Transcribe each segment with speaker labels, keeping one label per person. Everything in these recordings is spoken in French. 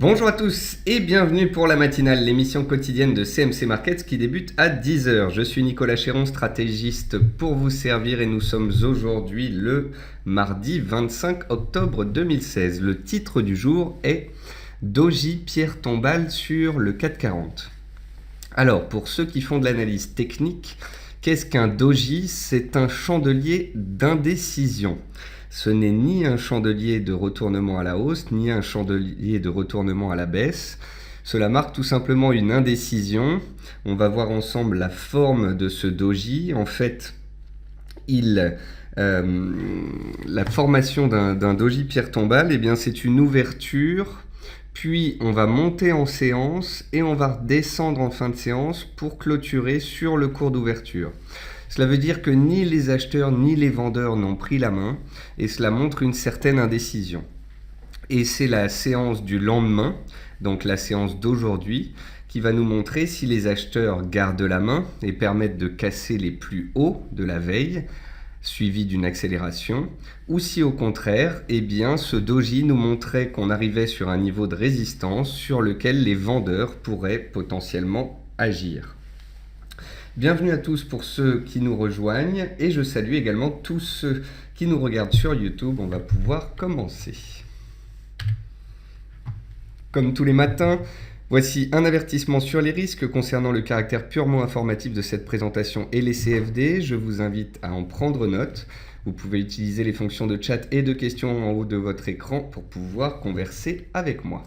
Speaker 1: Bonjour à tous et bienvenue pour la matinale, l'émission quotidienne de CMC Markets qui débute à 10h. Je suis Nicolas Chéron, stratégiste pour vous servir et nous sommes aujourd'hui le mardi 25 octobre 2016. Le titre du jour est Doji pierre tombale sur le CAC 40. Alors, pour ceux qui font de l'analyse technique, qu'est-ce qu'un doji? C'est un chandelier d'indécision. Ce n'est ni un chandelier de retournement à la hausse, ni un chandelier de retournement à la baisse. Cela marque tout simplement une indécision. On va voir ensemble la forme de ce doji. En fait, la formation d'un doji pierre tombale, c'est une ouverture. Puis on va monter en séance et on va redescendre en fin de séance pour clôturer sur le cours d'ouverture. Cela veut dire que ni les acheteurs ni les vendeurs n'ont pris la main et cela montre une certaine indécision. Et c'est la séance du lendemain, donc la séance d'aujourd'hui, qui va nous montrer si les acheteurs gardent la main et permettent de casser les plus hauts de la veille, suivi d'une accélération, ou si au contraire, ce doji nous montrait qu'on arrivait sur un niveau de résistance sur lequel les vendeurs pourraient potentiellement agir. Bienvenue à tous pour ceux qui nous rejoignent et je salue également tous ceux qui nous regardent sur YouTube. On va pouvoir commencer. Comme tous les matins, voici un avertissement sur les risques concernant le caractère purement informatif de cette présentation et les CFD. Je vous invite à en prendre note. Vous pouvez utiliser les fonctions de chat et de questions en haut de votre écran pour pouvoir converser avec moi.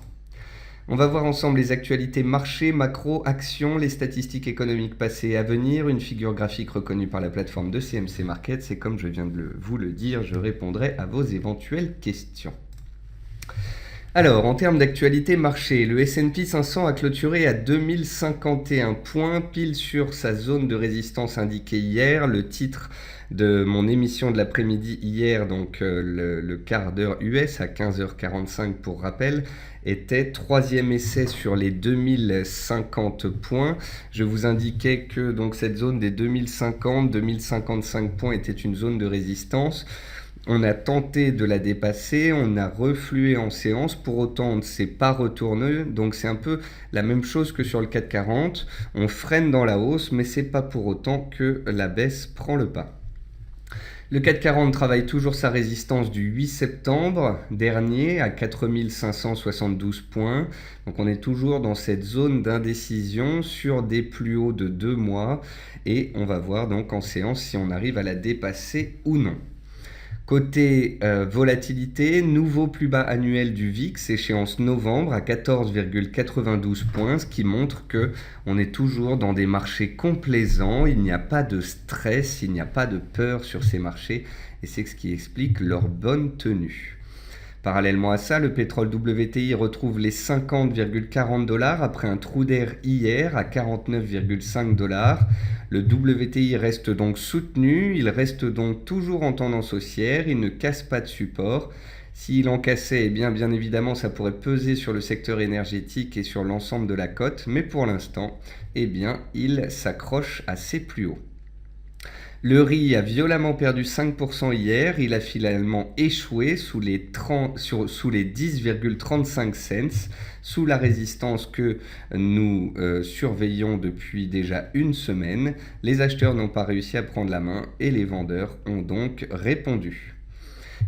Speaker 1: On va voir ensemble les actualités marché, macro, actions, les statistiques économiques passées et à venir, une figure graphique reconnue par la plateforme de CMC Markets et comme je viens de vous le dire, je répondrai à vos éventuelles questions. Alors, en termes d'actualité marché, le S&P 500 a clôturé à 2051 points, pile sur sa zone de résistance indiquée hier. Le titre de mon émission de l'après-midi hier, donc le quart d'heure US à 15h45 pour rappel, était troisième essai sur les 2050 points. Je vous indiquais que donc cette zone des 2050-2055 points était une zone de résistance. On a tenté de la dépasser, on a reflué en séance, pour autant on ne s'est pas retourné, donc c'est un peu la même chose que sur le CAC 40. On freine dans la hausse, mais c'est pas pour autant que la baisse prend le pas. Le CAC 40 travaille toujours sa résistance du 8 septembre dernier à 4572 points. Donc on est toujours dans cette zone d'indécision sur des plus hauts de 2 mois et on va voir donc en séance si on arrive à la dépasser ou non. Côté volatilité, nouveau plus bas annuel du VIX, échéance novembre à 14,92 points, ce qui montre qu'on est toujours dans des marchés complaisants, il n'y a pas de stress, il n'y a pas de peur sur ces marchés, et c'est ce qui explique leur bonne tenue. Parallèlement à ça, le pétrole WTI retrouve les 50,40 $ après un trou d'air hier à 49,5 $. Le WTI reste donc soutenu, il reste donc toujours en tendance haussière, il ne casse pas de support. S'il en cassait, bien évidemment, ça pourrait peser sur le secteur énergétique et sur l'ensemble de la cote, mais pour l'instant, il s'accroche à ses plus hauts. Le riz a violemment perdu 5% hier, il a finalement échoué sous les 10,35 cents, sous la résistance que nous surveillons depuis déjà une semaine. Les acheteurs n'ont pas réussi à prendre la main et les vendeurs ont donc répondu.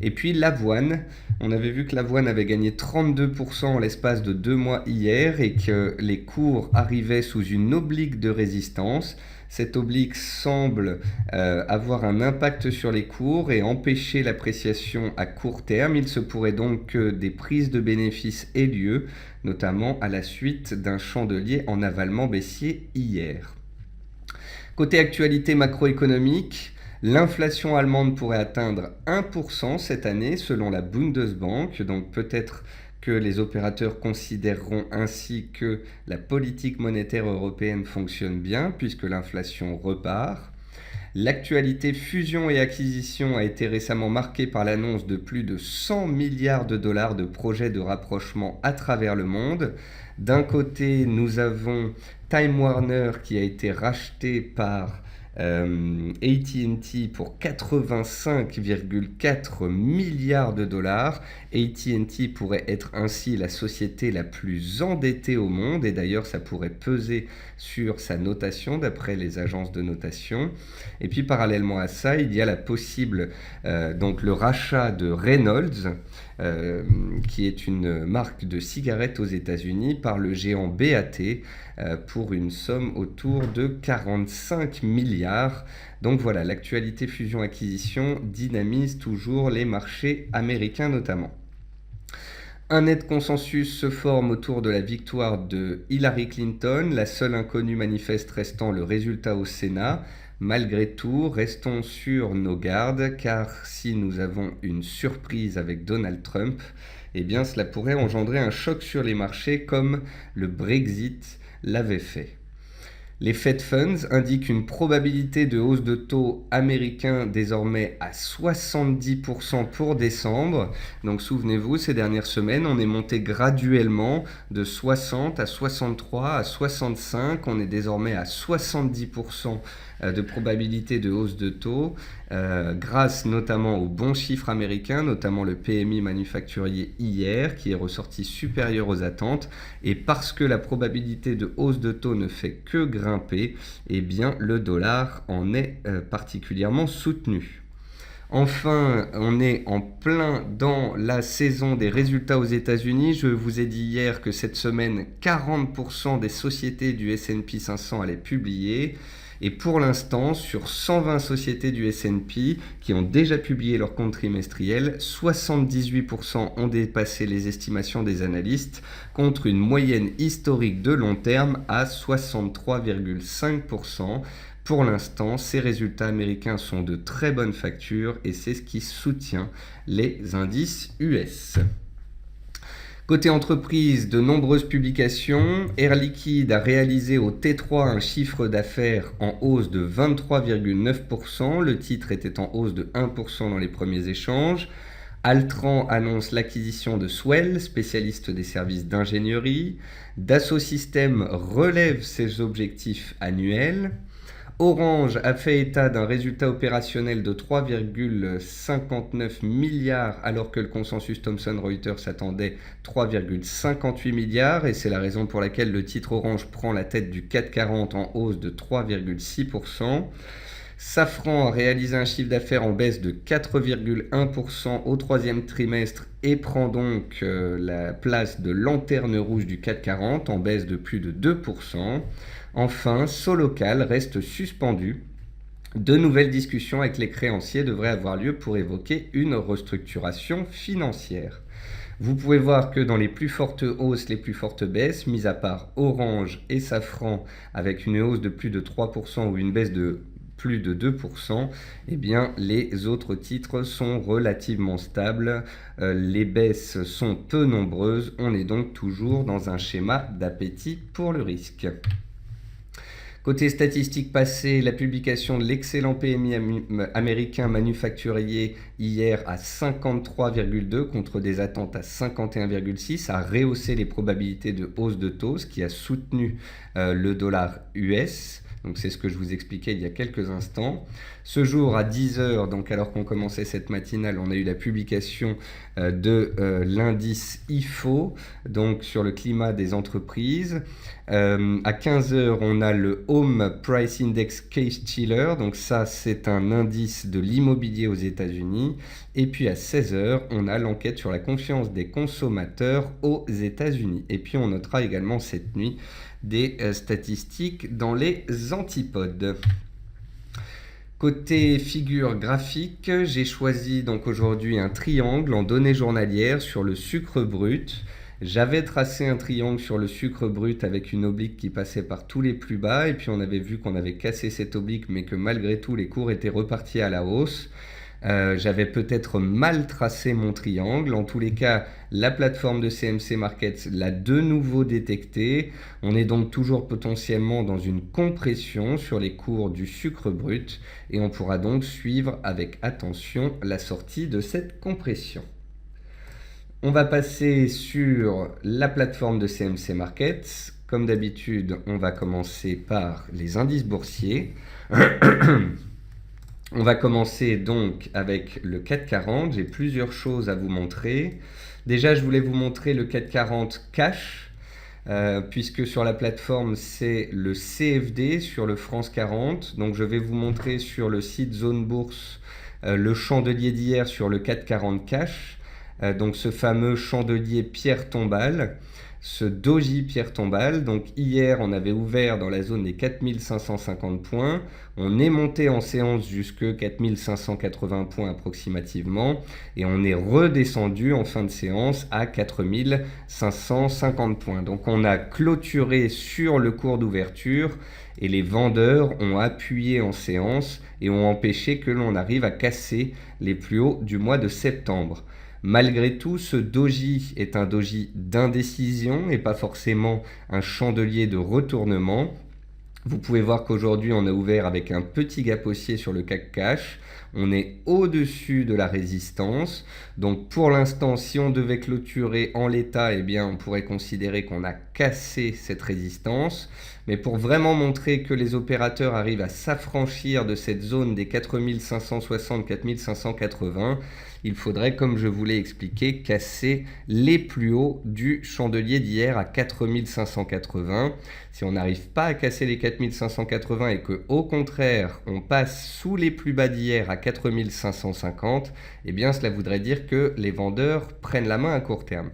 Speaker 1: Et puis l'avoine, on avait vu que l'avoine avait gagné 32% en l'espace de 2 mois hier et que les cours arrivaient sous une oblique de résistance. Cette oblique semble avoir un impact sur les cours et empêcher l'appréciation à court terme. Il se pourrait donc que des prises de bénéfices aient lieu, notamment à la suite d'un chandelier en avalement baissier hier. Côté actualité macroéconomique, l'inflation allemande pourrait atteindre 1% cette année selon la Bundesbank, donc peut-être que les opérateurs considéreront ainsi que la politique monétaire européenne fonctionne bien puisque l'inflation repart. L'actualité fusion et acquisition a été récemment marquée par l'annonce de plus de 100 milliards de dollars de projets de rapprochement à travers le monde. D'un côté, nous avons Time Warner qui a été racheté par AT&T pour 85,4 milliards de dollars. AT&T pourrait être ainsi la société la plus endettée au monde, et d'ailleurs ça pourrait peser sur sa notation d'après les agences de notation. Et puis parallèlement à ça, il y a la possible donc le rachat de Reynolds, qui est une marque de cigarettes aux États-Unis, par le géant BAT pour une somme autour de 45 milliards. Donc voilà, l'actualité fusion-acquisition dynamise toujours les marchés américains notamment. Un net consensus se forme autour de la victoire de Hillary Clinton, la seule inconnue manifeste restant le résultat au Sénat. Malgré tout, restons sur nos gardes, car si nous avons une surprise avec Donald Trump, eh bien cela pourrait engendrer un choc sur les marchés comme le Brexit l'avait fait. Les Fed Funds indiquent une probabilité de hausse de taux américain désormais à 70% pour décembre. Donc souvenez-vous, ces dernières semaines, on est monté graduellement de 60 à 63 à 65. On est désormais à 70% de probabilité de hausse de taux, grâce notamment aux bons chiffres américains, notamment le PMI manufacturier hier, qui est ressorti supérieur aux attentes. Et parce que la probabilité de hausse de taux ne fait que grimper, eh bien le dollar en est particulièrement soutenu. Enfin, on est en plein dans la saison des résultats aux États-Unis. Je vous ai dit hier que cette semaine, 40% des sociétés du S&P 500 allaient publier. Et pour l'instant, sur 120 sociétés du S&P qui ont déjà publié leur compte trimestriel, 78% ont dépassé les estimations des analystes, contre une moyenne historique de long terme à 63,5%. Pour l'instant, ces résultats américains sont de très bonne facture et c'est ce qui soutient les indices US. Côté entreprise, de nombreuses publications. Air Liquide a réalisé au T3 un chiffre d'affaires en hausse de 23,9%. Le titre était en hausse de 1% dans les premiers échanges. Altran annonce l'acquisition de Swell, spécialiste des services d'ingénierie. Dassault Systèmes relève ses objectifs annuels. Orange a fait état d'un résultat opérationnel de 3,59 milliards alors que le consensus Thomson Reuters attendait 3,58 milliards et c'est la raison pour laquelle le titre Orange prend la tête du CAC 40 en hausse de 3,6%. Safran a réalisé un chiffre d'affaires en baisse de 4,1% au troisième trimestre et prend donc la place de lanterne rouge du CAC 40 en baisse de plus de 2%. Enfin, Solocal reste suspendu. De nouvelles discussions avec les créanciers devraient avoir lieu pour évoquer une restructuration financière. Vous pouvez voir que dans les plus fortes hausses, les plus fortes baisses, mis à part Orange et Safran avec une hausse de plus de 3% ou une baisse de plus de 2%, eh bien, les autres titres sont relativement stables. Les baisses sont peu nombreuses. On est donc toujours dans un schéma d'appétit pour le risque. Côté statistiques passées, la publication de l'excellent PMI américain manufacturier hier à 53,2 contre des attentes à 51,6 a rehaussé les probabilités de hausse de taux, ce qui a soutenu le dollar US. Donc c'est ce que je vous expliquais il y a quelques instants. Ce jour à 10h, donc alors qu'on commençait cette matinale, on a eu la publication de l'indice IFO, donc sur le climat des entreprises. À 15h, on a le Home Price Index Case-Shiller, donc ça c'est un indice de l'immobilier aux États-Unis. Et puis à 16h, on a l'enquête sur la confiance des consommateurs aux États-Unis. Et puis on notera également cette nuit des statistiques dans les antipodes. Côté figure graphique, j'ai choisi donc aujourd'hui un triangle en données journalières sur le sucre brut. J'avais tracé un triangle sur le sucre brut avec une oblique qui passait par tous les plus bas et puis on avait vu qu'on avait cassé cette oblique mais que malgré tout les cours étaient repartis à la hausse. J'avais peut-être mal tracé mon triangle. En tous les cas, la plateforme de CMC Markets l'a de nouveau détecté. On est donc toujours potentiellement dans une compression sur les cours du sucre brut et on pourra donc suivre avec attention la sortie de cette compression. On va passer sur la plateforme de CMC Markets. Comme d'habitude, on va commencer par les indices boursiers. On va commencer donc avec le 4,40. J'ai plusieurs choses à vous montrer. Déjà, je voulais vous montrer le 4,40 cash, puisque sur la plateforme, c'est le CFD sur le France 40. Donc, je vais vous montrer sur le site Zone Bourse le chandelier d'hier sur le 4,40 cash. Donc, ce fameux chandelier Pierre Tombal. Ce doji Pierre Tombal. Donc hier, on avait ouvert dans la zone des 4550 points. On est monté en séance jusque 4580 points approximativement. Et on est redescendu en fin de séance à 4550 points. Donc on a clôturé sur le cours d'ouverture et les vendeurs ont appuyé en séance et ont empêché que l'on arrive à casser les plus hauts du mois de septembre. Malgré tout, ce doji est un doji d'indécision et pas forcément un chandelier de retournement. Vous pouvez voir qu'aujourd'hui, on a ouvert avec un petit gap haussier sur le CAC Cash. On est au-dessus de la résistance. Donc pour l'instant, si on devait clôturer en l'état, eh bien, on pourrait considérer qu'on a cassé cette résistance. Mais pour vraiment montrer que les opérateurs arrivent à s'affranchir de cette zone des 4560-4580, il faudrait, comme je vous l'ai expliqué, casser les plus hauts du chandelier d'hier à 4580. Si on n'arrive pas à casser les 4580 et qu'au contraire, on passe sous les plus bas d'hier à 4550, eh bien cela voudrait dire que les vendeurs prennent la main à court terme.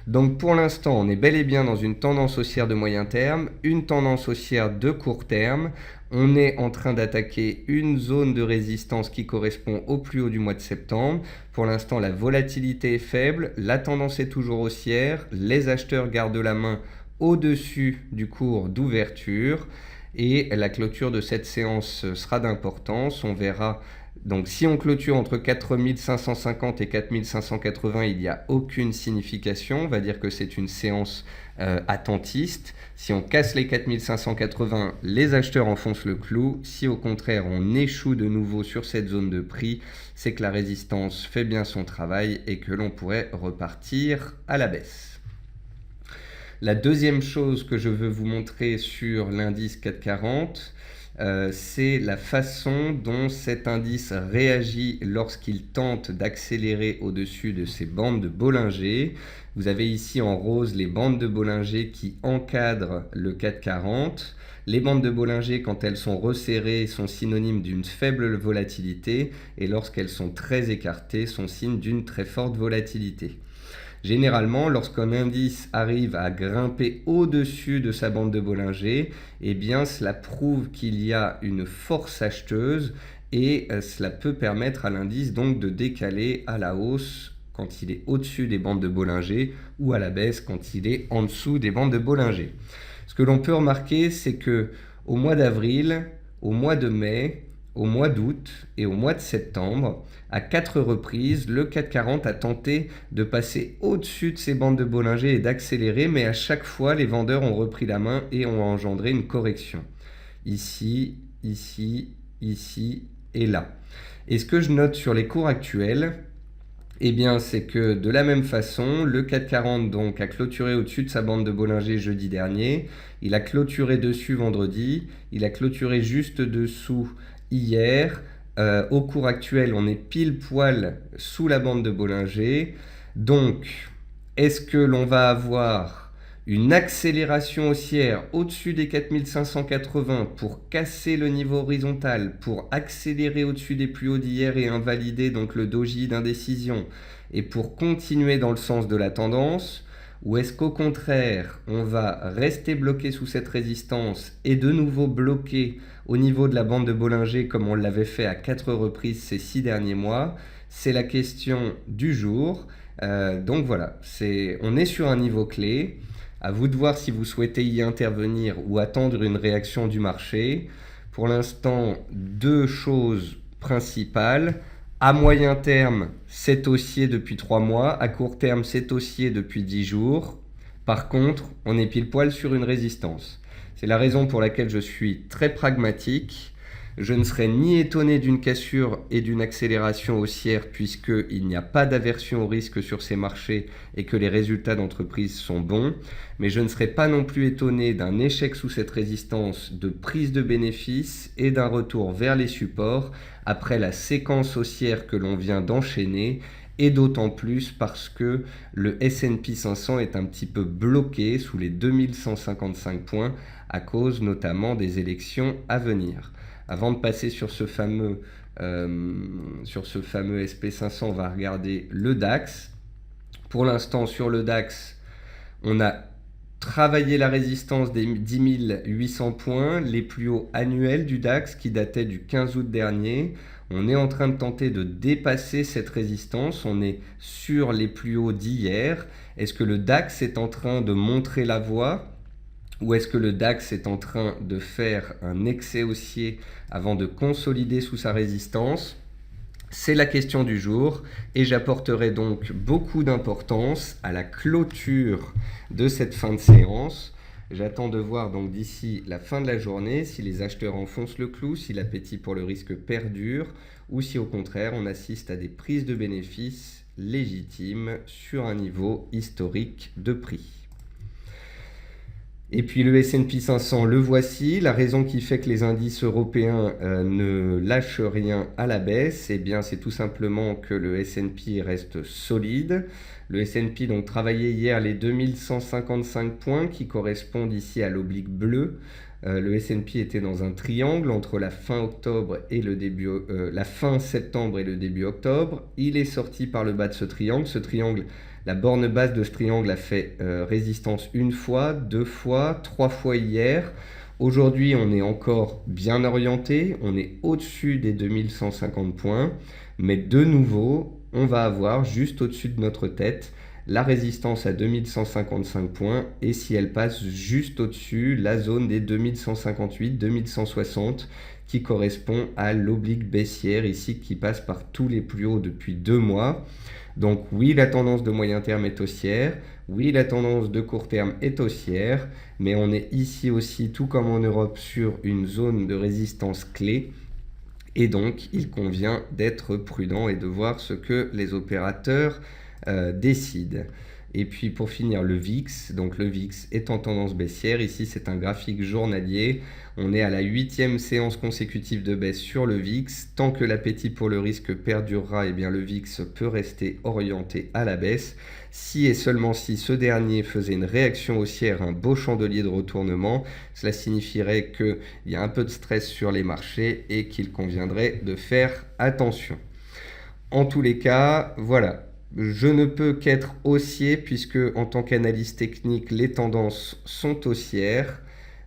Speaker 1: Donc pour l'instant, on est bel et bien dans une tendance haussière de moyen terme, une tendance haussière de court terme. On est en train d'attaquer une zone de résistance qui correspond au plus haut du mois de septembre. Pour l'instant, la volatilité est faible, la tendance est toujours haussière, les acheteurs gardent la main au-dessus du cours d'ouverture et la clôture de cette séance sera d'importance. On verra. Donc si on clôture entre 4550 et 4580, il n'y a aucune signification. On va dire que c'est une séance attentiste. Si on casse les 4580, les acheteurs enfoncent le clou. Si au contraire on échoue de nouveau sur cette zone de prix, c'est que la résistance fait bien son travail et que l'on pourrait repartir à la baisse. La deuxième chose que je veux vous montrer sur l'indice 440, c'est la façon dont cet indice réagit lorsqu'il tente d'accélérer au-dessus de ces bandes de Bollinger. Vous avez ici en rose les bandes de Bollinger qui encadrent le 440. Les bandes de Bollinger, quand elles sont resserrées, sont synonymes d'une faible volatilité et lorsqu'elles sont très écartées, sont signes d'une très forte volatilité. Généralement, lorsqu'un indice arrive à grimper au-dessus de sa bande de Bollinger, eh bien, cela prouve qu'il y a une force acheteuse et cela peut permettre à l'indice donc de décaler à la hausse quand il est au-dessus des bandes de Bollinger ou à la baisse quand il est en dessous des bandes de Bollinger. Ce que l'on peut remarquer, c'est que au mois d'avril, au mois de mai, au mois d'août et au mois de septembre, à 4 reprises, le 440 a tenté de passer au-dessus de ces bandes de Bollinger et d'accélérer, mais à chaque fois, les vendeurs ont repris la main et ont engendré une correction. Ici, ici, ici et là. Et ce que je note sur les cours actuels, eh bien, c'est que de la même façon, le 440 donc a clôturé au-dessus de sa bande de Bollinger jeudi dernier, il a clôturé dessus vendredi, il a clôturé juste dessous hier. Au cours actuel, on est pile poil sous la bande de Bollinger. Donc, est-ce que l'on va avoir une accélération haussière au-dessus des 4580 pour casser le niveau horizontal, pour accélérer au-dessus des plus hauts d'hier et invalider donc le doji d'indécision et pour continuer dans le sens de la tendance? Ou est-ce qu'au contraire, on va rester bloqué sous cette résistance et de nouveau bloqué au niveau de la bande de Bollinger comme on l'avait fait à 4 reprises ces 6 derniers mois? C'est la question du jour. Donc voilà, on est sur un niveau clé. À vous de voir si vous souhaitez y intervenir ou attendre une réaction du marché. Pour l'instant, deux choses principales. À moyen terme, c'est haussier depuis 3 mois. À court terme, c'est haussier depuis 10 jours. Par contre, on est pile poil sur une résistance. C'est la raison pour laquelle je suis très pragmatique. Je ne serais ni étonné d'une cassure et d'une accélération haussière puisqu'il n'y a pas d'aversion au risque sur ces marchés et que les résultats d'entreprise sont bons. Mais je ne serais pas non plus étonné d'un échec sous cette résistance, de prise de bénéfices et d'un retour vers les supports après la séquence haussière que l'on vient d'enchaîner. Et d'autant plus parce que le S&P 500 est un petit peu bloqué sous les 2155 points à cause notamment des élections à venir. Avant de passer sur ce fameux SP500, on va regarder le DAX. Pour l'instant, sur le DAX, on a travaillé la résistance des 10 800 points, les plus hauts annuels du DAX qui dataient du 15 août dernier. On est en train de tenter de dépasser cette résistance. On est sur les plus hauts d'hier. Est-ce que le DAX est en train de montrer la voie ? Ou est-ce que le DAX est en train de faire un excès haussier avant de consolider sous sa résistance ? C'est la question du jour et j'apporterai donc beaucoup d'importance à la clôture de cette fin de séance. J'attends de voir donc d'ici la fin de la journée si les acheteurs enfoncent le clou, si l'appétit pour le risque perdure ou si au contraire on assiste à des prises de bénéfices légitimes sur un niveau historique de prix. Et puis le S&P 500, le voici. La raison qui fait que les indices européens ne lâchent rien à la baisse, eh bien, c'est tout simplement que le S&P reste solide. Le S&P donc travaillait hier les 2155 points qui correspondent ici à l'oblique bleu. Le S&P était dans un triangle entre la fin octobre et la fin septembre et le début octobre. Il est sorti par le bas de ce triangle. La borne basse de ce triangle a fait résistance une fois, deux fois, trois fois hier. Aujourd'hui, on est encore bien orienté. On est au-dessus des 2150 points. Mais de nouveau, on va avoir juste au-dessus de notre tête la résistance à 2155 points. Et si elle passe juste au-dessus, la zone des 2158, 2160 qui correspond à l'oblique baissière ici qui passe par tous les plus hauts depuis 2 mois. Donc oui, la tendance de moyen terme est haussière, oui, la tendance de court terme est haussière, mais on est ici aussi, tout comme en Europe, sur une zone de résistance clé. Et donc, il convient d'être prudent et de voir ce que les opérateurs décident. Et puis pour finir, le VIX. Donc le VIX est en tendance baissière. Ici, c'est un graphique journalier. On est à la 8e séance consécutive de baisse sur le VIX. Tant que l'appétit pour le risque perdurera, eh bien le VIX peut rester orienté à la baisse. Si et seulement si ce dernier faisait une réaction haussière, un beau chandelier de retournement, cela signifierait qu'il y a un peu de stress sur les marchés et qu'il conviendrait de faire attention. En tous les cas, voilà. Je ne peux qu'être haussier puisque en tant qu'analyste technique, les tendances sont haussières.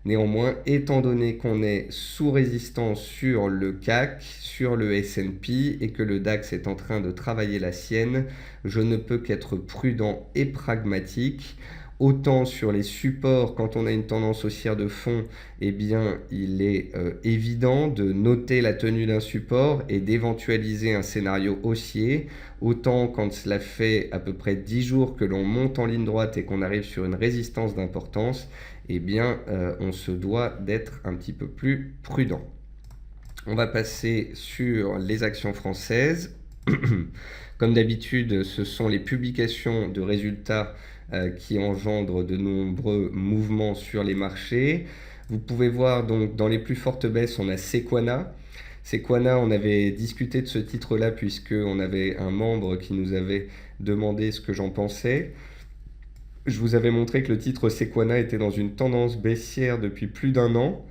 Speaker 1: Néanmoins, étant donné qu'on est sous résistance sur le CAC, sur le S&P et que le DAX est en train de travailler la sienne, je ne peux qu'être prudent et pragmatique. Autant sur les supports, quand on a une tendance haussière de fond, eh bien, il est évident de noter la tenue d'un support et d'éventualiser un scénario haussier. Autant quand cela fait à peu près 10 jours que l'on monte en ligne droite et qu'on arrive sur une résistance d'importance, eh bien, on se doit d'être un petit peu plus prudent. On va passer sur les actions françaises. Comme d'habitude, ce sont les publications de résultats qui engendrent de nombreux mouvements sur les marchés. Vous pouvez voir donc dans les plus fortes baisses, on a Sequana. Sequana, on avait discuté de ce titre-là puisqu'on avait un membre qui nous avait demandé ce que j'en pensais. Je vous avais montré que le titre Sequana était dans une tendance baissière depuis plus d'1 an.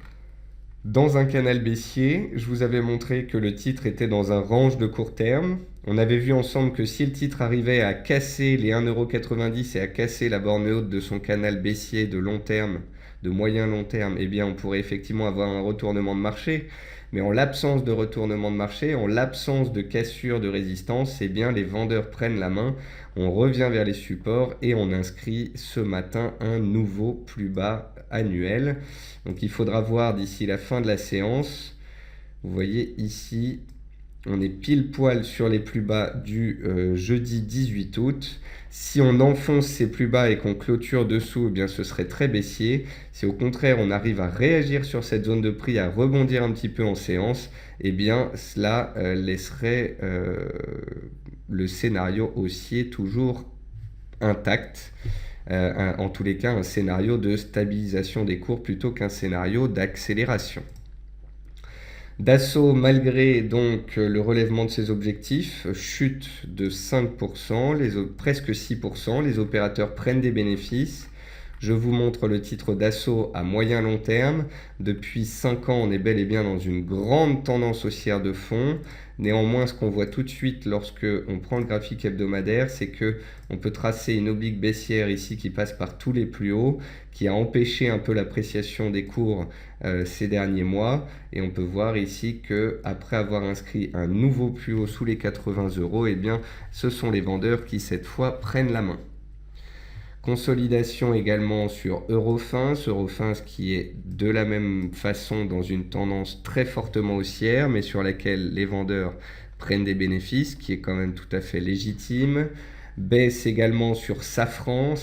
Speaker 1: Dans un canal baissier, je vous avais montré que le titre était dans un range de court terme. On avait vu ensemble que si le titre arrivait à casser les 1,90 € et à casser la borne haute de son canal baissier de long terme, de moyen long terme, eh bien on pourrait effectivement avoir un retournement de marché. Mais en l'absence de retournement de marché, en l'absence de cassure de résistance, eh bien les vendeurs prennent la main. On revient vers les supports et on inscrit ce matin un nouveau plus bas annuel. Donc il faudra voir d'ici la fin de la séance. Vous voyez ici, On est pile poil sur les plus bas du jeudi 18 août. Si on enfonce ces plus bas et qu'on clôture dessous, eh bien ce serait très baissier. Si au contraire on arrive à réagir sur cette zone de prix, à rebondir un petit peu en séance, eh bien cela laisserait le scénario haussier toujours intact. En tous les cas, un scénario de stabilisation des cours plutôt qu'un scénario d'accélération. Dassault, malgré donc le relèvement de ses objectifs, chute de 5%, presque 6%. Les opérateurs prennent des bénéfices. Je vous montre le titre Dassault à moyen-long terme. Depuis 5 ans, on est bel et bien dans une grande tendance haussière de fond. Néanmoins, ce qu'on voit tout de suite lorsque on prend le graphique hebdomadaire, c'est que on peut tracer une oblique baissière ici qui passe par tous les plus hauts, qui a empêché un peu l'appréciation des cours ces derniers mois. Et on peut voir ici que après avoir inscrit un nouveau plus haut sous les 80 €, eh bien, ce sont les vendeurs qui cette fois prennent la main. Consolidation également sur Eurofins, ce qui est de la même façon dans une tendance très fortement haussière, mais sur laquelle les vendeurs prennent des bénéfices, qui est quand même tout à fait légitime. Baisse également sur Safran,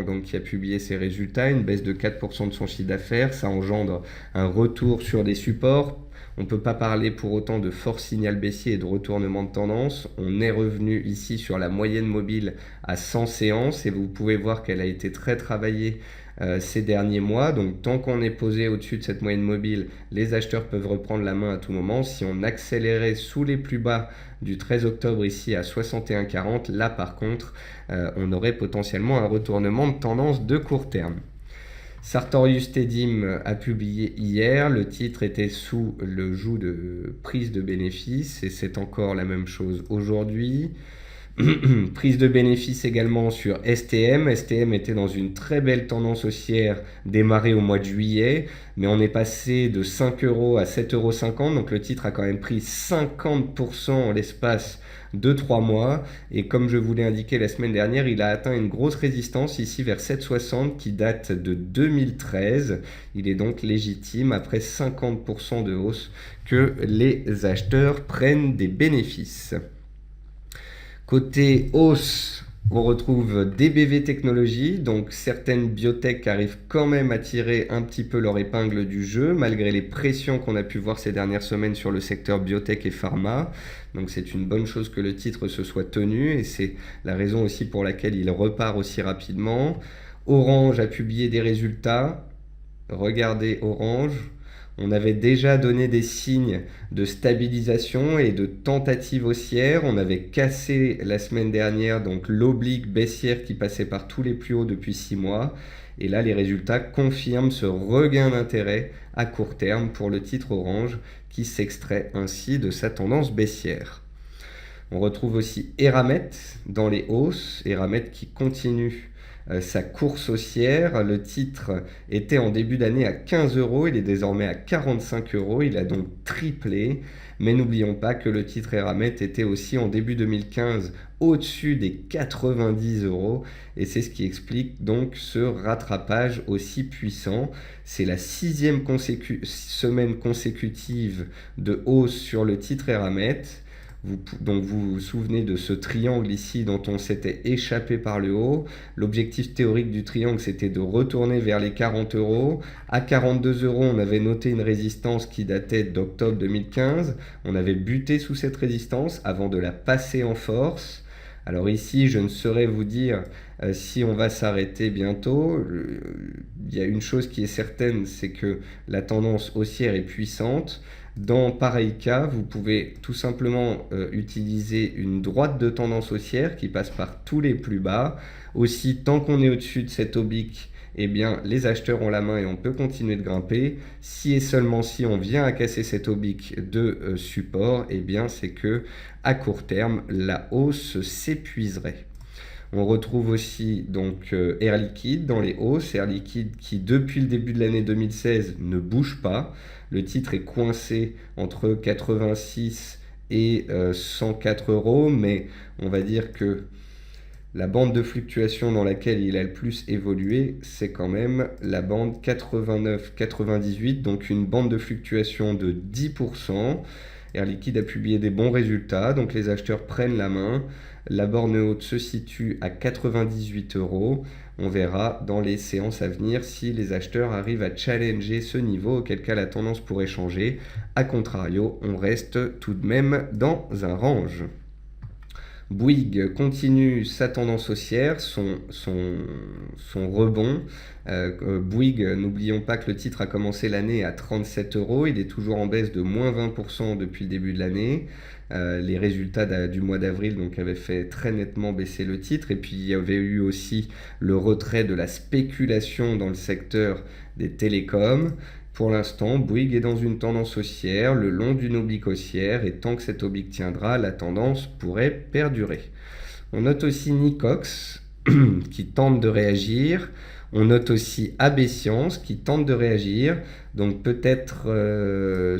Speaker 1: donc, qui a publié ses résultats, une baisse de 4% de son chiffre d'affaires, ça engendre un retour sur des supports. On ne peut pas parler pour autant de fort signal baissier et de retournement de tendance. On est revenu ici sur la moyenne mobile à 100 séances et vous pouvez voir qu'elle a été très travaillée ces derniers mois. Donc tant qu'on est posé au-dessus de cette moyenne mobile, les acheteurs peuvent reprendre la main à tout moment. Si on accélérait sous les plus bas du 13 octobre ici à 61,40, là par contre, on aurait potentiellement un retournement de tendance de court terme. Sartorius Tedim a publié hier, le titre était sous le joug de prise de bénéfice et c'est encore la même chose aujourd'hui. Prise de bénéfice également sur STM. STM était dans une très belle tendance haussière démarrée au mois de juillet, mais on est passé de 5 € à 7,50 €, donc le titre a quand même pris 50% en l'espace de 3 mois. Et comme je vous l'ai indiqué la semaine dernière, il a atteint une grosse résistance ici vers 7,60 qui date de 2013. Il est donc légitime après 50% de hausse que les acheteurs prennent des bénéfices. Côté hausse, on retrouve DBV Technologies, donc certaines biotech arrivent quand même à tirer un petit peu leur épingle du jeu, malgré les pressions qu'on a pu voir ces dernières semaines sur le secteur biotech et pharma. Donc c'est une bonne chose que le titre se soit tenu et c'est la raison aussi pour laquelle il repart aussi rapidement. Orange a publié des résultats. Regardez Orange. On avait déjà donné des signes de stabilisation et de tentative haussière. On avait cassé la semaine dernière donc l'oblique baissière qui passait par tous les plus hauts depuis 6 mois. Et là, les résultats confirment ce regain d'intérêt à court terme pour le titre Orange qui s'extrait ainsi de sa tendance baissière. On retrouve aussi Eramet dans les hausses. Eramet qui continue sa course haussière. Le titre était en début d'année à 15 €, il est désormais à 45 €, il a donc triplé. Mais n'oublions pas que le titre Eramet était aussi en début 2015 au-dessus des 90 € et c'est ce qui explique donc ce rattrapage aussi puissant. C'est la 6e semaine consécutive de hausse sur le titre Eramet. Donc vous vous souvenez de ce triangle ici dont on s'était échappé par le haut. L'objectif théorique du triangle, c'était de retourner vers les 40 €. À 42 €, on avait noté une résistance qui datait d'octobre 2015. On avait buté sous cette résistance avant de la passer en force. Alors ici, je ne saurais vous dire si on va s'arrêter bientôt. Il y a une chose qui est certaine, c'est que la tendance haussière est puissante. Dans pareil cas, vous pouvez tout simplement utiliser une droite de tendance haussière qui passe par tous les plus bas. Aussi, tant qu'on est au-dessus de cette oblique, eh bien, les acheteurs ont la main et on peut continuer de grimper. Si et seulement si on vient à casser cette oblique de support, eh bien, c'est que à court terme, la hausse s'épuiserait. On retrouve aussi donc Air Liquide dans les hausses. Air Liquide qui depuis le début de l'année 2016 ne bouge pas. Le titre est coincé entre 86 et 104 €, mais on va dire que la bande de fluctuation dans laquelle il a le plus évolué, c'est quand même la bande 89-98, donc une bande de fluctuation de 10%. Air Liquide a publié des bons résultats, donc les acheteurs prennent la main. La borne haute se situe à 98 euros. On verra dans les séances à venir si les acheteurs arrivent à challenger ce niveau, auquel cas la tendance pourrait changer. A contrario, on reste tout de même dans un range. Bouygues continue sa tendance haussière, son rebond. Bouygues, n'oublions pas que le titre a commencé l'année à 37 euros. Il est toujours en baisse de moins 20% depuis le début de l'année. Les résultats du mois d'avril donc, avaient fait très nettement baisser le titre. Et puis il y avait eu aussi le retrait de la spéculation dans le secteur des télécoms. Pour l'instant, Bouygues est dans une tendance haussière, le long d'une oblique haussière, et tant que cette oblique tiendra, la tendance pourrait perdurer. On note aussi Nicox qui tente de réagir. On note aussi AB Science qui tente de réagir. Donc peut-être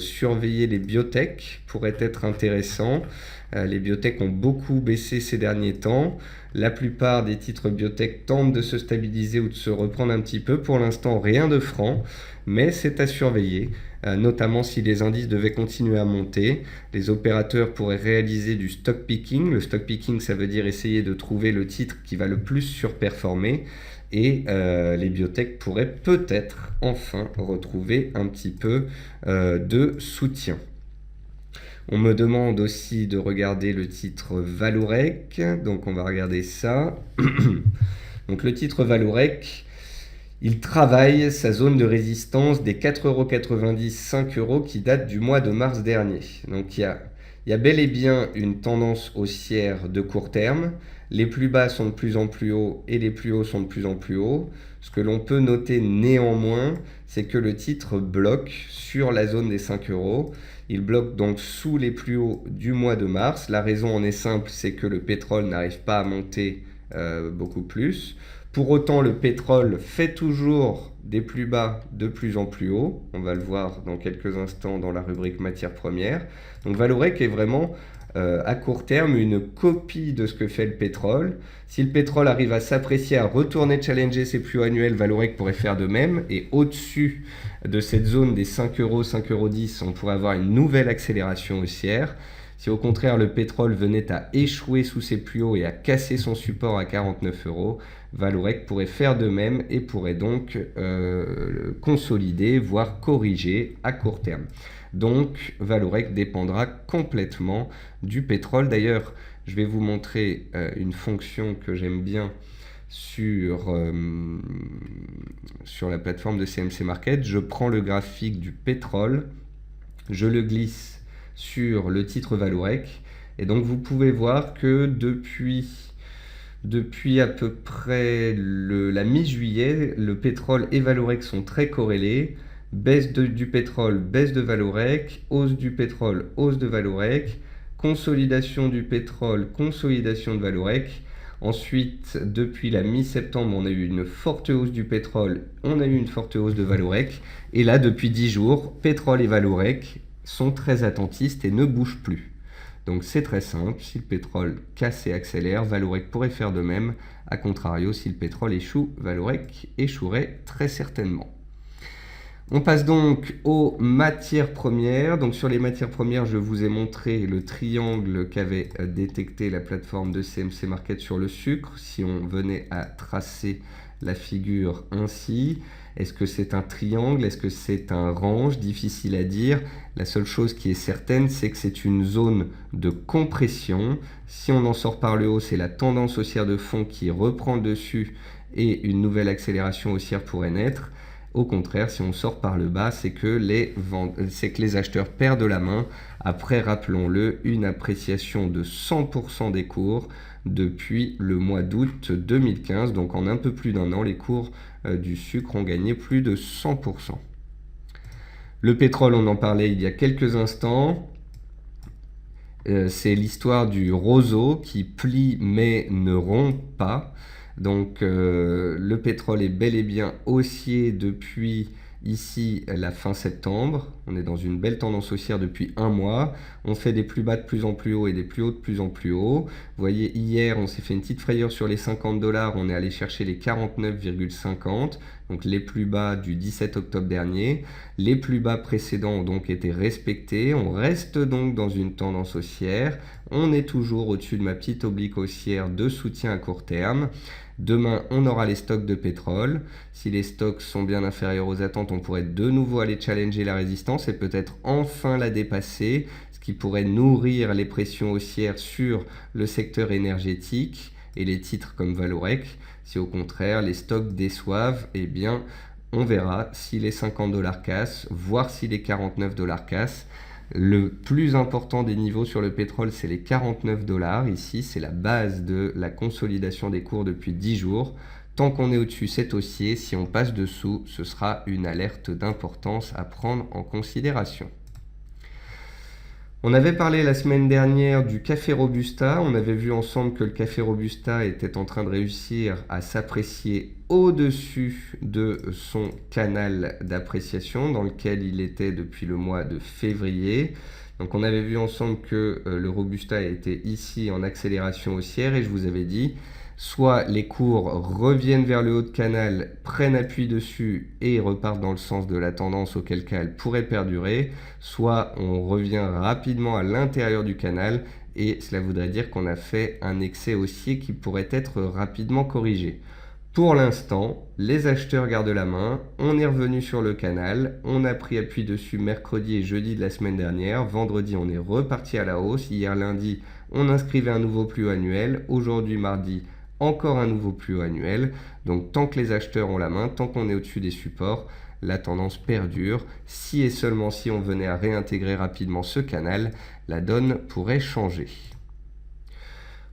Speaker 1: surveiller les biotech pourrait être intéressant. Les biotech ont beaucoup baissé ces derniers temps. La plupart des titres biotech tentent de se stabiliser ou de se reprendre un petit peu. Pour l'instant, rien de franc, mais c'est à surveiller, notamment si les indices devaient continuer à monter. Les opérateurs pourraient réaliser du stock picking. Le stock picking, ça veut dire essayer de trouver le titre qui va le plus surperformer. Et les biotech pourraient peut-être enfin retrouver un petit peu de soutien. On me demande aussi de regarder le titre Vallourec, donc on va regarder ça. Donc le titre Vallourec, il travaille sa zone de résistance des 4,90 €, 5 € qui date du mois de mars dernier. Donc il y a bel et bien une tendance haussière de court terme. Les plus bas sont de plus en plus hauts et les plus hauts sont de plus en plus hauts. Ce que l'on peut noter néanmoins, c'est que le titre bloque sur la zone des 5 €. Il bloque donc sous les plus hauts du mois de mars. La raison en est simple, c'est que le pétrole n'arrive pas à monter beaucoup plus. Pour autant, le pétrole fait toujours des plus bas de plus en plus haut. On va le voir dans quelques instants dans la rubrique matières premières. Donc Vallourec est vraiment à court terme une copie de ce que fait le pétrole. Si le pétrole arrive à s'apprécier, à retourner challenger ses plus hauts annuels, Vallourec pourrait faire de même. Et au-dessus de cette zone des 5 €, 5,10 €, on pourrait avoir une nouvelle accélération haussière. Si au contraire le pétrole venait à échouer sous ses plus hauts et à casser son support à 49 €, Vallourec pourrait faire de même et pourrait donc consolider, voire corriger à court terme. Donc Vallourec dépendra complètement du pétrole. D'ailleurs, je vais vous montrer une fonction que j'aime bien sur la plateforme de CMC Market. Je prends le graphique du pétrole, je le glisse sur le titre Vallourec, et donc vous pouvez voir que depuis à peu près la mi-juillet, le pétrole et Vallourec sont très corrélés. Baisse du pétrole, baisse de Vallourec, hausse du pétrole, hausse de Vallourec, consolidation du pétrole, consolidation de Vallourec. Ensuite, depuis la mi-septembre, on a eu une forte hausse du pétrole, on a eu une forte hausse de Vallourec. Et là, depuis 10 jours, pétrole et Vallourec sont très attentistes et ne bougent plus. Donc c'est très simple, si le pétrole casse et accélère, Vallourec pourrait faire de même. A contrario, si le pétrole échoue, Vallourec échouerait très certainement. On passe donc aux matières premières. Donc sur les matières premières, je vous ai montré le triangle qu'avait détecté la plateforme de CMC Market sur le sucre. Si on venait à tracer la figure ainsi, est-ce que c'est un triangle? Est-ce que c'est un range? Difficile à dire. La seule chose qui est certaine, c'est que c'est une zone de compression. Si on en sort par le haut, c'est la tendance haussière de fond qui reprend le dessus et une nouvelle accélération haussière pourrait naître. Au contraire, si on sort par le bas, c'est que les acheteurs perdent la main. Après, rappelons-le, une appréciation de 100% des cours depuis le mois d'août 2015. Donc en un peu plus d'un an, les cours du sucre ont gagné plus de 100%. Le pétrole, on en parlait il y a quelques instants. C'est l'histoire du roseau qui plie mais ne rompt pas. Donc le pétrole est bel et bien haussier depuis ici la fin septembre. On est dans une belle tendance haussière depuis un mois. On fait des plus bas de plus en plus haut et des plus hauts de plus en plus haut. Vous voyez, hier, on s'est fait une petite frayeur sur les 50 $. On est allé chercher les 49,50. Donc les plus bas du 17 octobre dernier. Les plus bas précédents ont donc été respectés. On reste donc dans une tendance haussière. On est toujours au-dessus de ma petite oblique haussière de soutien à court terme. Demain, on aura les stocks de pétrole. Si les stocks sont bien inférieurs aux attentes, on pourrait de nouveau aller challenger la résistance et peut-être enfin la dépasser, ce qui pourrait nourrir les pressions haussières sur le secteur énergétique et les titres comme Valorec. Si au contraire les stocks déçoivent, eh bien on verra si les 50 $ cassent, voire si les 49 $ cassent. Le plus important des niveaux sur le pétrole, c'est les 49 $. Ici, c'est la base de la consolidation des cours depuis 10 jours. Tant qu'on est au-dessus, c'est haussier. Si on passe dessous, ce sera une alerte d'importance à prendre en considération. On avait parlé la semaine dernière du café Robusta. On avait vu ensemble que le café Robusta était en train de réussir à s'apprécier au-dessus de son canal d'appréciation dans lequel il était depuis le mois de février. Donc on avait vu ensemble que le Robusta était ici en accélération haussière et je vous avais dit soit les cours reviennent vers le haut de canal, prennent appui dessus et repartent dans le sens de la tendance, auquel cas elle pourrait perdurer, soit on revient rapidement à l'intérieur du canal et cela voudrait dire qu'on a fait un excès haussier qui pourrait être rapidement corrigé. Pour l'instant, les acheteurs gardent la main, on est revenu sur le canal, on a pris appui dessus mercredi et jeudi de la semaine dernière, vendredi on est reparti à la hausse, hier lundi on inscrivait un nouveau plus haut annuel, aujourd'hui mardi encore un nouveau plus haut annuel. Donc tant que les acheteurs ont la main, tant qu'on est au-dessus des supports, la tendance perdure. Si et seulement si on venait à réintégrer rapidement ce canal, la donne pourrait changer.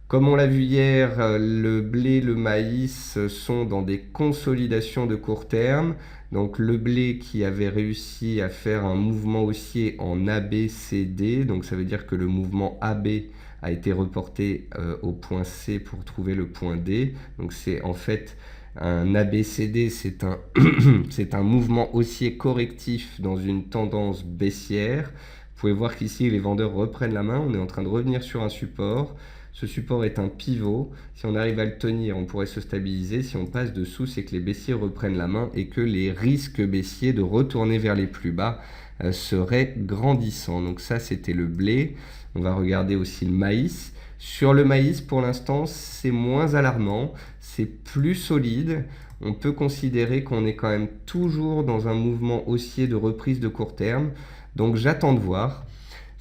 Speaker 1: Comme on l'a vu hier, le blé, le maïs sont dans des consolidations de court terme. Donc le blé qui avait réussi à faire un mouvement haussier en ABCD, donc ça veut dire que le mouvement AB a été reporté au point C pour trouver le point D. Donc c'est en fait un ABCD, c'est un mouvement haussier correctif dans une tendance baissière. Vous pouvez voir qu'ici les vendeurs reprennent la main, on est en train de revenir sur un support. Ce support est un pivot. Si on arrive à le tenir, on pourrait se stabiliser. Si on passe dessous, c'est que les baissiers reprennent la main et que les risques baissiers de retourner vers les plus bas seraient grandissants. Donc ça, c'était le blé. On va regarder aussi le maïs. Sur le maïs, pour l'instant, c'est moins alarmant. C'est plus solide. On peut considérer qu'on est quand même toujours dans un mouvement haussier de reprise de court terme. Donc j'attends de voir.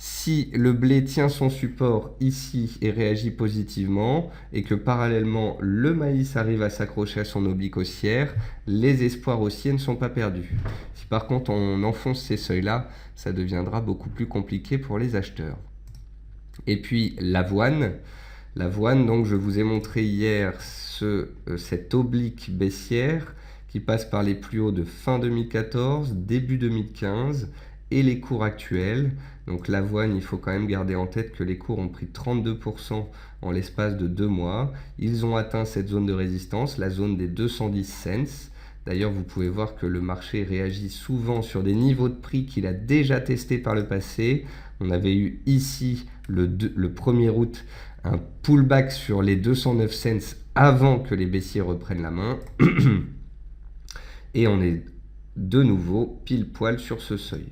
Speaker 1: Si le blé tient son support ici et réagit positivement et que parallèlement le maïs arrive à s'accrocher à son oblique haussière, les espoirs haussiers ne sont pas perdus. Si par contre on enfonce ces seuils-là, ça deviendra beaucoup plus compliqué pour les acheteurs. Et puis l'avoine. L'avoine, donc je vous ai montré hier cette oblique baissière qui passe par les plus hauts de fin 2014, début 2015 et les cours actuels. Donc l'avoine, il faut quand même garder en tête que les cours ont pris 32% en l'espace de 2 mois. Ils ont atteint cette zone de résistance, la zone des 210 cents. D'ailleurs, vous pouvez voir que le marché réagit souvent sur des niveaux de prix qu'il a déjà testés par le passé. On avait eu ici, le 1er août, un pullback sur les 209 cents avant que les baissiers reprennent la main. Et on est de nouveau pile poil sur ce seuil.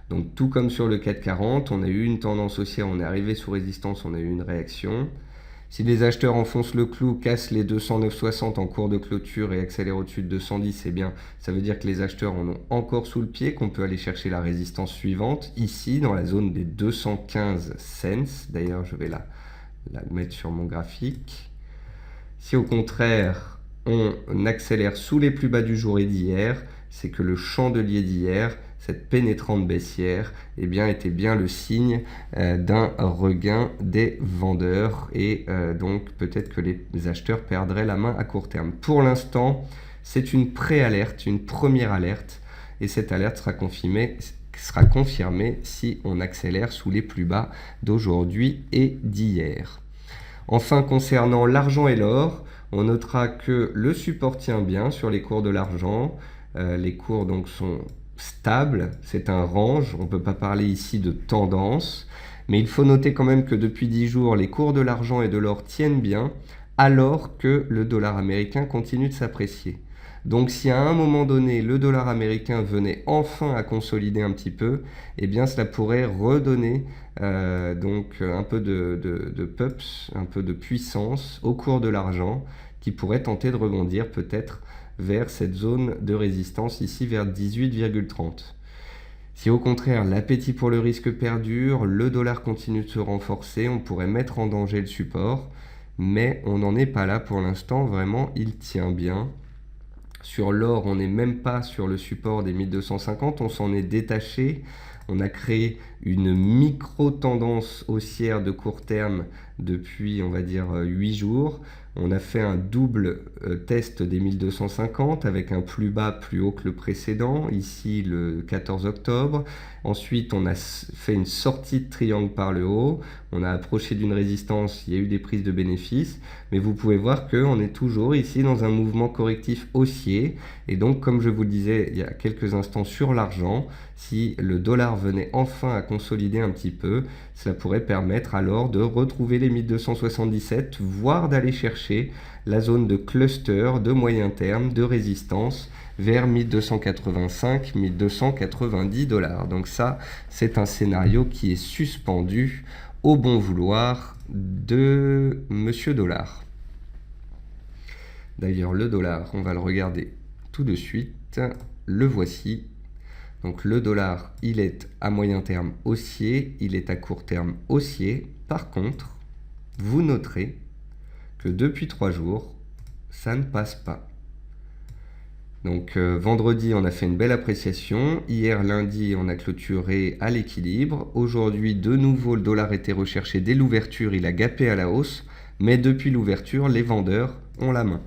Speaker 1: Donc tout comme sur le 440, on a eu une tendance haussière, on est arrivé sous résistance, on a eu une réaction. Si les acheteurs enfoncent le clou, cassent les 209,60 en cours de clôture et accélèrent au-dessus de 210, eh bien, ça veut dire que les acheteurs en ont encore sous le pied, qu'on peut aller chercher la résistance suivante, ici, dans la zone des 215 cents. D'ailleurs, je vais la mettre sur mon graphique. Si au contraire, on accélère sous les plus bas du jour et d'hier, c'est que le chandelier d'hier, cette pénétrante baissière, eh bien, était bien le signe d'un regain des vendeurs et donc peut-être que les acheteurs perdraient la main à court terme. Pour l'instant, c'est une pré-alerte, une première alerte et cette alerte sera confirmée si on accélère sous les plus bas d'aujourd'hui et d'hier. Enfin, concernant l'argent et l'or, on notera que le support tient bien sur les cours de l'argent. Les cours donc sont stables, c'est un range, on ne peut pas parler ici de tendance, mais il faut noter quand même que depuis 10 jours, les cours de l'argent et de l'or tiennent bien, alors que le dollar américain continue de s'apprécier. Donc si à un moment donné, le dollar américain venait enfin à consolider un petit peu, eh bien cela pourrait redonner donc un peu de pups, un peu de puissance au cours de l'argent, qui pourrait tenter de rebondir peut-être vers cette zone de résistance ici vers 18,30. Si au contraire l'appétit pour le risque perdure, le dollar continue de se renforcer, on pourrait mettre en danger le support, mais on n'en est pas là pour l'instant, vraiment il tient bien. Sur l'or, on n'est même pas sur le support des 1250, on s'en est détaché. On a créé une micro-tendance haussière de court terme depuis, on va dire, 8 jours. On a fait un double test des 1250 avec un plus bas, plus haut que le précédent, ici le 14 octobre. Ensuite, on a fait une sortie de triangle par le haut. On a approché d'une résistance, il y a eu des prises de bénéfices. Mais vous pouvez voir qu'on est toujours ici dans un mouvement correctif haussier. Et donc, comme je vous le disais il y a quelques instants sur l'argent, si le dollar venait enfin à consolider un petit peu, cela pourrait permettre alors de retrouver les 1277, voire d'aller chercher la zone de cluster de moyen terme de résistance vers 1285, 1290 dollars. Donc ça, c'est un scénario qui est suspendu au bon vouloir de Monsieur Dollar. D'ailleurs, le dollar, on va le regarder tout de suite. Le voici. Donc le dollar, il est à moyen terme haussier, il est à court terme haussier. Par contre, vous noterez que depuis 3 jours, ça ne passe pas. Donc vendredi, on a fait une belle appréciation. Hier, lundi, on a clôturé à l'équilibre. Aujourd'hui, de nouveau, le dollar était recherché dès l'ouverture, il a gapé à la hausse. Mais depuis l'ouverture, les vendeurs ont la main.